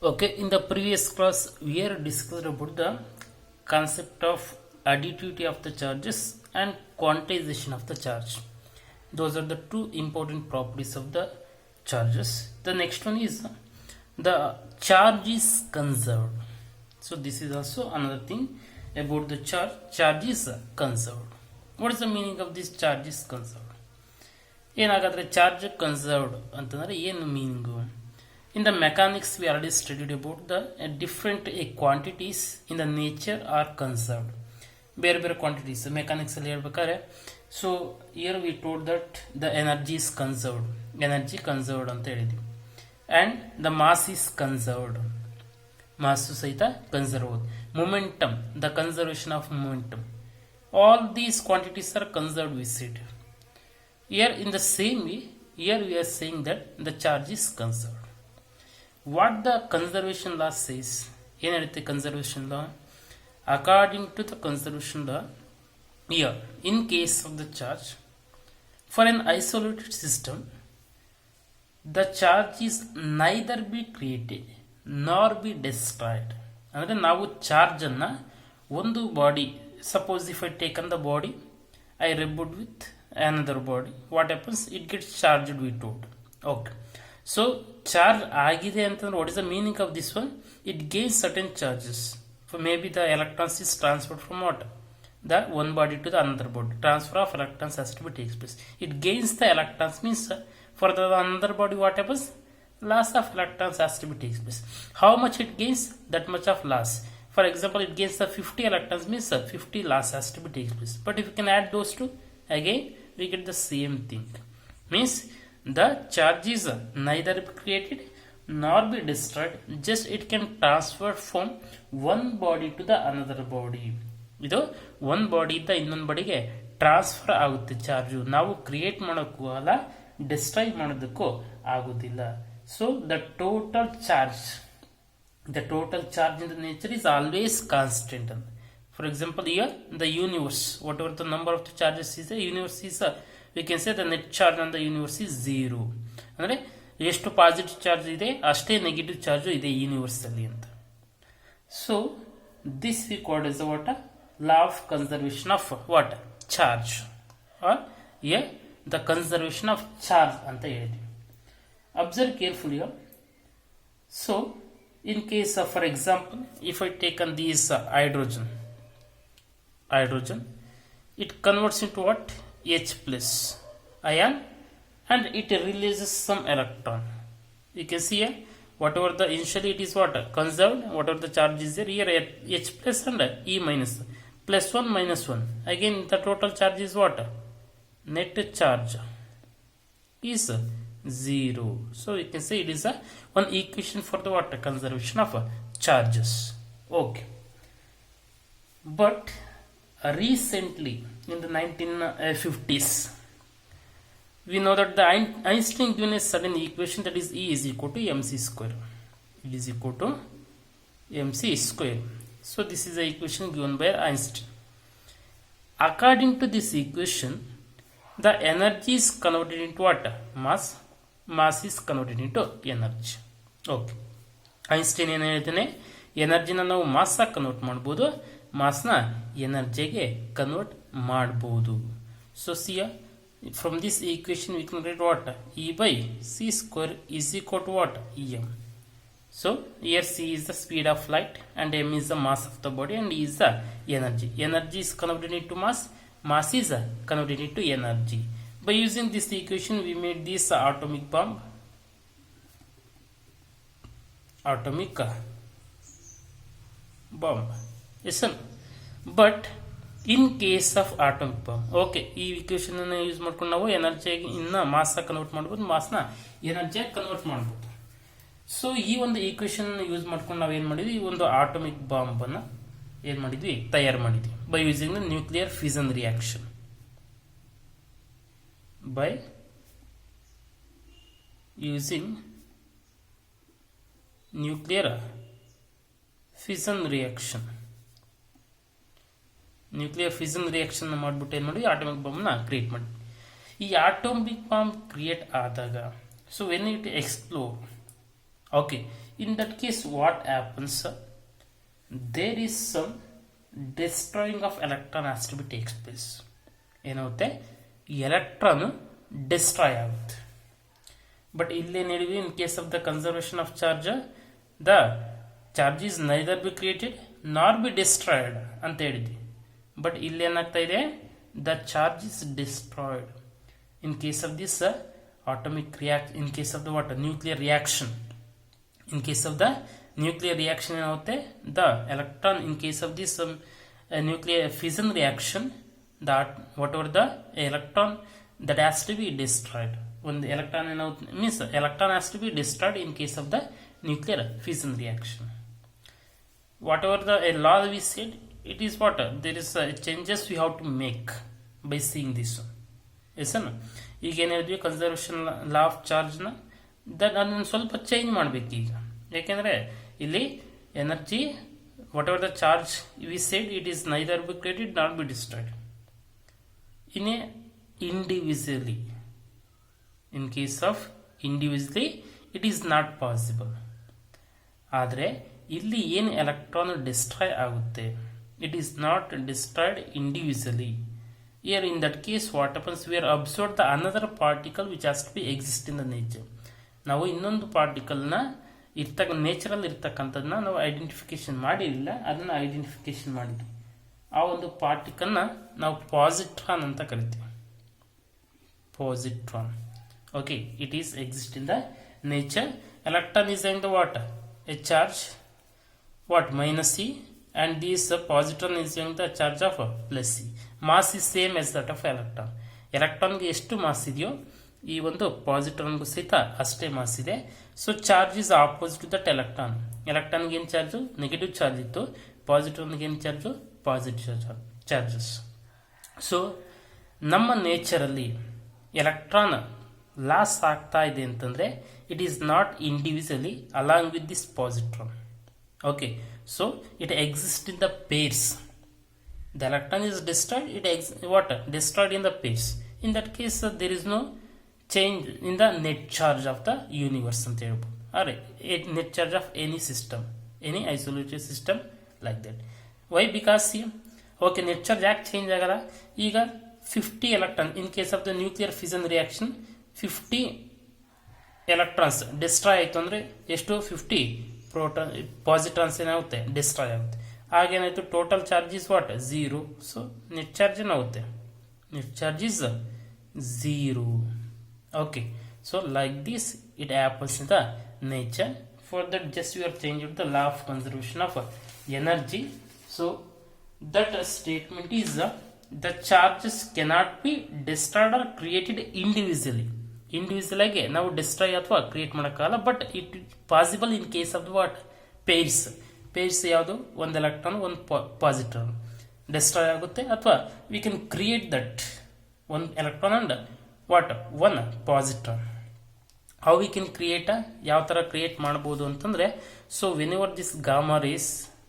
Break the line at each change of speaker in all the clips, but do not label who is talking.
Okay, in the previous class, we have discussed about the concept of additivity of the charges and quantization of the charge. Those are the two important properties of the charges. The next one is the charge is conserved. So this is also another thing about the charge. Charge is conserved. What is the meaning of this charge is conserved? ಏನಾಗಾದರೆ charge conserved ಅಂತಂದರೆ ಏನು meaning? In the mechanics, we already studied about the different quantities in the nature are conserved. ಬೇರೆ ಬೇರೆ quantities ಮೆಕ್ಯಾನಿಕ್ಸಲ್ಲಿ ಹೇಳ್ಬೇಕಾದ್ರೆ, so here we told that the energy is conserved, energy conserved ಅಂತ ಹೇಳಿದ್ವಿ. And the mass is conserved, mass ಸಹಿತ conserve. Momentum, the conservation of momentum, all these quantities are conserved we said. Here in the same way, here we are saying that the charge is conserved. What the conservation law says? ಏನು ಹೇಳುತ್ತೆ conservation law? According to the conservation law, here in case of the charge, for an isolated system, the charge is neither be created nor be destroyed. ಅಂದರೆ ನಾವು ಚಾರ್ಜನ್ನು ಒಂದು body, suppose if I taken the body, I rub it with another body, what happens? It gets charged, we told. Okay, so charge agide antandre what is the meaning of this one? It gains certain charges. For maybe the electrons is transferred from what, the one body to the another body. Transfer of electrons has to be takes place. It gains the electrons, means for the another body what happens? Loss of electrons has to be takes place. How much it gains? That much of loss. For example, it gains the 50 electrons, means 50 loss has to be takes place. But if you can add those two, again we get the same thing. Means the charge is neither created nor be destroyed, just it can transfer from one body to the another body. ಇದು one body ಇಂದ ಇನ್ನೊಂದು ಬಾಡಿಗೆ transfer ಆಗುತ್ತೆ charge. ನಾವು create ಮಾಡೋಕ್ಕೂ ಅಲ್ಲ, destroy ಮಾಡೋದಕ್ಕೂ ಆಗೋದಿಲ್ಲ. So the total charge in the nature is always constant. For example, here the universe, whatever the number of the charges is, the universe is we can say the net charge on the universe is 0. ಅಂದರೆ ಎಷ್ಟು positive charge ಇದೆ ಅಷ್ಟೇ negative charge ಇದೆ universe ಅಲ್ಲಿ ಅಂತ. So this we called as what? Law of conservation of what? Charge, or here the conservation of charge ಅಂತ ಹೇಳಿದ್ವಿ. Observe carefully. So in case of, for example, if I taken these hydrogen, it converts into what? H plus ion, and it releases some electron. You can see here, whatever the initially it is what? Conserved, whatever the charge is there, here H plus and E minus, plus 1 minus 1. Again the total charge is what? Net charge is 0. So you can say it is one equation for the what? Conservation of charges. Okay. But recently in the 1950s, we know that the Einstein given a certain equation, that is E is equal to mc square. It is equal to mc square. So this is the equation given by Einstein. According to this equation, the energy is converted into what? Mass is converted into energy. Okay. Einstein ಏನು ಹೇಳ್ತಾನೆ, ಎನರ್ಜಿನ ನಾವು ಮಾಸ್ಸಾಗಿ convert ಮಾಡ್ಬೋದು, ಮಾಸ್ನ ಎನರ್ಜಿಗೆ convert ಮಾಡ್ಬೋದು. So ಸಿಯ from this equation we can get what? E by c square is equal to what? Em. So here c is the speed of light and m is the mass of the body and E is the energy. Energy is converted into mass, mass is converted into energy. By using this equation we made this atomic bomb. Yes, but in case of atomic bomb, okay, ಈ equation ಅನ್ನು use ಮಾಡ್ಕೊಂಡು ನಾವು ಎನರ್ಜಿಯಾಗಿ ಇನ್ನ mass convert ಮಾಡ್ಬೋದು, ಮಾಸ್ನ ಎನರ್ಜಿಯಾಗಿ convert ಮಾಡ್ಬೋದು. So ಈ ಒಂದು equation use ಮಾಡ್ಕೊಂಡು ನಾವು ಏನು ಮಾಡಿದ್ವಿ, ಈ ಒಂದು ಆಟೋಮಿಕ್ ಬಾಂಬ್ ಅನ್ನ ಏನು ಮಾಡಿದ್ವಿ, ತಯಾರು ಮಾಡಿದ್ವಿ by using the nuclear fusion reaction. By using nuclear fission reaction ಮಾಡಿಬಿಟ್ಟು ಏನು ಮಾಡಿ ಆಟೋಮಿಕ್ ಬಾಂಬ್ನ ಕ್ರಿಯೇಟ್ ಮಾಡಿ. ಈ ಆಟೋಮಿಕ್ ಬಾಂಬ್ ಕ್ರಿಯೇಟ್ ಆದಾಗ, so when it explore, okay, In that case what happens, there is some destroying of electron has to be takes place. ಏನಾಗುತ್ತೆ, electron destroy ಆಗುತ್ತೆ. But ಇಲ್ಲೇನು ಹೇಳಿದ್ವಿ, ಇನ್ case of the conservation of charge the charge is neither be created ನಾರ್ B destroyed ಅಂತ ಹೇಳಿದ್ವಿ. But ಇಲ್ಲೇನಾಗ್ತಾ ಇದೆ, the charge is destroyed in case of this atomic reaction, in case of the what, nuclear reaction. In case of the nuclear reaction ಏನಾಗುತ್ತೆ, the electron, in case of this nuclear fission reaction, that whatever the electron that has to be destroyed, when the electron means electron has to be destroyed in case of the nuclear fission reaction. Whatever the law we said, it is what, there is changes we have to make by seeing this one. Yes or no? ಈಗ ಏನು ಹೇಳಿದ್ವಿ, conservation law of ಚಾರ್ಜ್ನ ಅದನ್ನು ಸ್ವಲ್ಪ change ಮಾಡಬೇಕು ಈಗ. ಯಾಕೆಂದರೆ ಇಲ್ಲಿ energy what ever the charge we said, it is neither be created not be destroyed in a individually. In case of individually it is not possible. ಆದರೆ ಇಲ್ಲಿ ಏನು ಎಲೆಕ್ಟ್ರಾನ್ ಡಿಸ್ಟ್ರಾಯ್ ಆಗುತ್ತೆ, it is not destroyed individually. Here in that case what happens, we are absorbed the another particle which has to be exist in the nature. ನಾವು ಇನ್ನೊಂದು ಪಾರ್ಟಿಕಲ್ನ natural ಇರ್ತಕ್ಕಂಥದ್ದನ್ನ ನಾವು identification ಮಾಡಿರಲಿಲ್ಲ, ಅದನ್ನು identification ಮಾಡಿದ್ವಿ. ಆ ಒಂದು ಪಾರ್ಟಿಕಲ್ನ ನಾವು ಪಾಸಿಟ್ರಾನ್ ಅಂತ ಕರಿತೀವಿ. Positron. Okay, it is exist in the nature. Electron is in the what, A charge what minus C, and this positron is having the charge of plus C. Mass is same as that of electron. ಎಲೆಕ್ಟ್ರಾನ್ಗೆ ಎಷ್ಟು mass ಇದೆಯೋ ಈ ಒಂದು ಪಾಸಿಟ್ರಾನ್ಗೂ ಸಹಿತ ಅಷ್ಟೇ mass ಇದೆ. So charge is opposite to that electron. ಎಲೆಕ್ಟ್ರಾನ್ಗೆ ಏನು charge, negative charge ಇತ್ತು. ಪಾಸಿಟ್ರಾನ್ಗೆ ಏನು ಚಾರ್ಜು, ಪಾಸಿಟಿವ್ ಚಾರ್ಜಸ್. ಸೊ ನಮ್ಮ ನೇಚರಲ್ಲಿ ಎಲೆಕ್ಟ್ರಾನ್ ಲಾಸ್ ಆಗ್ತಾ ಇದೆ ಅಂತಂದರೆ it is not individually along with this positron. Okay, so it exists in the pairs. The electron is destroyed, destroyed in the pairs. In that case there is no change in the net charge of the universe anta helbodu. Alright, net charge of any system, any isolated system like that. Why? Because okay, net charge ಯಾಕೆ change ಆಗಲ್ಲ, ಈಗ 50 electron in case of the nuclear fission reaction 50 electrons destroy ಆಯಿತು ಅಂದರೆ ಎಷ್ಟು, 50 proton ಪಾಸಿಟ್ರಾನ್ಸ್ ಏನಾಗುತ್ತೆ, destroy ಆಗುತ್ತೆ. ಆಗೇನಾಯಿತು, total charge is what, 0. So net charge ಏನಾಗುತ್ತೆ, net charge is 0. Okay, so like this it happens in the nature. For that just you are change the law of conservation of energy. So that statement is the charges cannot be destroyed or created individually. Individual ಆಗಿ ನಾವು destroy ಅಥವಾ create ಮಾಡೋಕ್ಕಾಗಲ್ಲ. But it possible in case of the what, pairs. Pairs ಯಾವುದು, ಒಂದು electron ಒಂದು positron destroy ಆಗುತ್ತೆ, ಅಥವಾ we can create that one electron and what one positron. How we can create a ಯಾವ ತರ ಕ್ರಿಯೇಟ್ ಮಾಡಬಹುದು ಅಂತಂದ್ರೆ, so whenever this gamma rays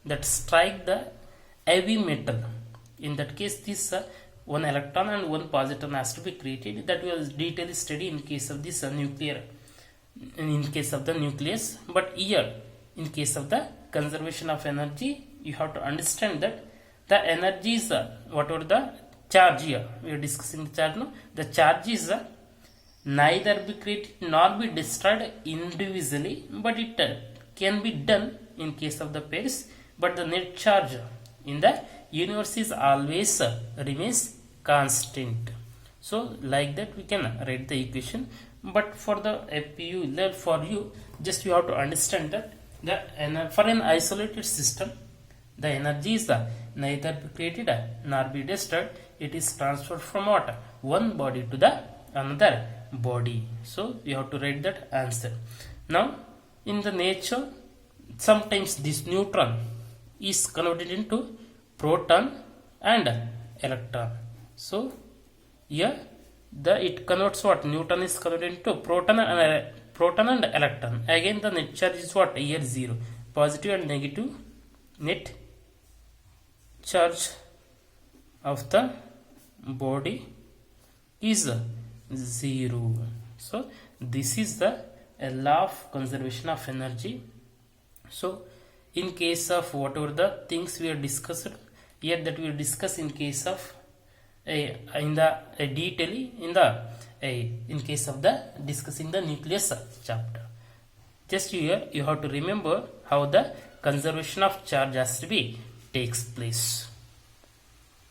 that strike the heavy metal, in that case this one electron and one positron has to be created. That was detailed study in case of this nuclear, in case of the nucleus. But here in case of the conservation of energy, you have to understand that the energy is whatever the charge. Here we are discussing the charge now. The charge is neither be created nor be destroyed individually, but it can be done in case of the pairs. But the net charge in the universe is always remains constant. So like that we can write the equation. But for the FPU, for you, just you have to understand that for an isolated system, the energy is neither be created nor be destroyed. It is transferred from what, one body to the another body. So you have to write that answer. Now in the nature, sometimes this neutron is converted into proton and electron. So here it converts what, neutron is converted into proton and electron. Again the net charge is what, here 0. Positive and negative net charge of the body is 0. So this is the law of conservation of energy. So in case of whatever the things we are discussed here, that we discuss in case of in the detail in the in case of the discussing the nucleus chapter. Just here you have to remember how the conservation of charge has to be takes place.